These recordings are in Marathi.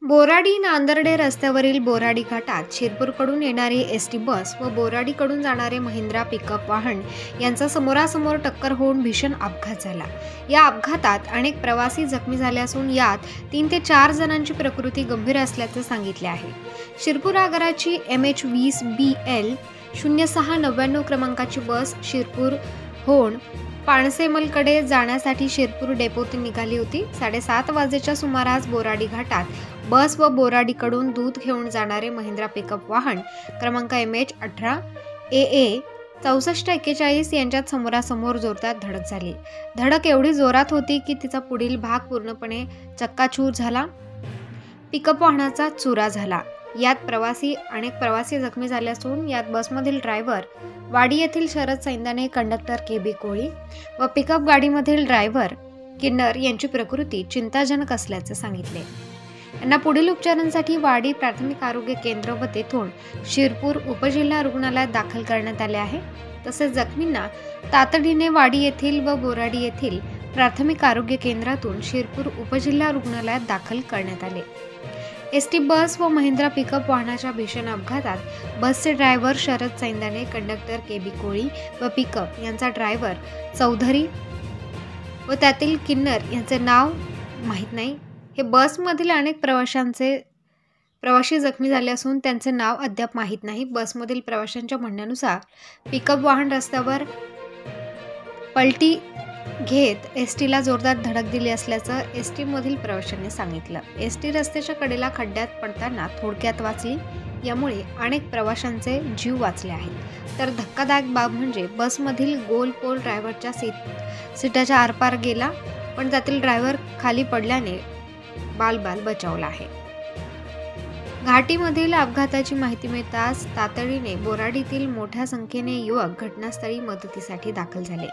बोराडी नांदर्डे रस्त्यावरील बोराडी घाटात शिरपूरकडून येणारी एसटी बस व बोराडीकडून जाणारे महिंद्रा पिकअप वाहन यांचा समोरासमोर टक्कर होऊन भीषण अपघात झाला। या अपघातात अनेक प्रवासी जखमी झाले असून यात 3 ते 4 जणांची प्रकृती गंभीर असल्याचे सांगितले आहे। शिरपूर आगाराची MH20BL 0699 क्रमांकाची बस शिरपूरहून पाणसेमलकडे जाण्यासाठी शिरपूर डेपोतून निघाली होती। 7:30 वाजेच्या सुमारास बोराडी घाटात बस व बोराडीकडून दूध घेऊन जाणारे महिंद्रा पिकअप वाहन क्रमांक MH18AA 6441 यांच्यात समोरासमोर जोरदार धडक झाली। धडक एवढी जोरात होती की तिचा पुढील भाग पूर्णपणे चक्काचूर झाला। पिकअप वाहनाचा चुरा झाला। यात अनेक प्रवासी जखमी झाले असून यात बसमधील ड्रायव्हर वाडी येथील शरद सैंदाने, कंडक्टर KB कोळी व पिकअप गाडीमधील ड्रायव्हर किन्नर यांची प्रकृती चिंताजनक असल्याचे सांगितले। यांना पुढील उपचारांसाठी वाडी प्राथमिक आरोग्य केंद्र व तेथून शिरपूर उपजिल्हा रुग्णालयात दाखल करण्यात आले आहे। तसेच जखमींना तातडीने वाडी येथील व बोराडी येथील प्राथमिक आरोग्य केंद्रातून शिरपूर उपजिल्हा रुग्णालयात दाखल करण्यात आले। एसटी बस व महिंद्रा पिकअप वाहनाच्या भीषण अपघातात बसचे ड्रायव्हर शरद सैंदाने, कंडक्टर KB कोळी व पिकअप यांचा ड्रायव्हर चौधरी व त्यातील किन्नर यांचे नाव माहीत नाही। हे बसमधील अनेक प्रवासी जखमी झाले असून त्यांचे नाव अद्याप माहीत नाही। बसमधील प्रवाशांच्या म्हणण्यानुसार पिकअप वाहन रस्त्यावर पलटी घेत एसटीला जोरदार धडक दिली असल्याचं एसटी मधील प्रवाशांनी सांगितलं। एसटी रस्त्याच्या कडेला खड्ड्यात पडताना थोडक्यात वाचली, यामुळे अनेक प्रवाशांचे जीव वाचले आहेत। तर धक्कादायक बाब म्हणजे बसमधील गोल पोल ड्रायव्हरच्या सीटाच्या आरपार गेला, पण त्यातील ड्रायव्हर खाली पडल्याने बाल बचावला आहे। घाटीमधील अपघाताची माहिती मिळताच तातडीने बोराडीतील मोठ्या संख्येने युवक घटनास्थळी मदतीसाठी दाखल झाले।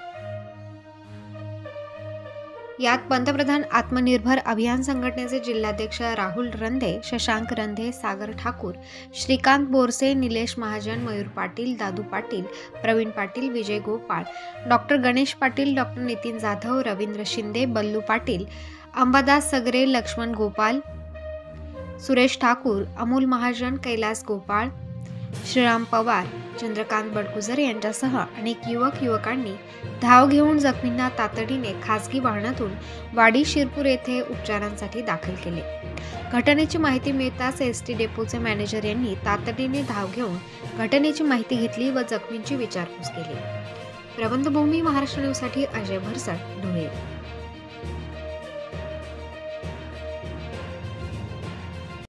यात पंतप्रधान आत्मनिर्भर अभियान संघटनेचे जिल्हाध्यक्ष राहुल रंधे, शशांक रंधे, सागर ठाकूर, श्रीकांत बोरसे, निलेश महाजन, मयूर पाटील, दादू पाटील, प्रवीण पाटील, विजय गोपाळ, डॉक्टर गणेश पाटील, डॉक्टर नितीन जाधव, रवींद्र शिंदे, बल्लू पाटील, अंबादास सगरे, लक्ष्मण गोपाल, सुरेश ठाकूर, अमोल महाजन, कैलास गोपाळ, श्रीराम पवार, चंद्रकांत बडगुजर यांच्यासह अनेक युवकांनी धाव घेऊन जखमींना तातडीने खासगी वाहनातून वाडी शिरपूर येथे उपचारांसाठी दाखल केले। घटनेची माहिती मिळताच एसटी डेपोचे मॅनेजर यांनी तातडीने धाव घेऊन घटनेची माहिती घेतली व जखमींची विचारपूस केली। प्रबंधभूमी महाराष्ट्र न्यूजसाठी अजय भरसट, धुळे।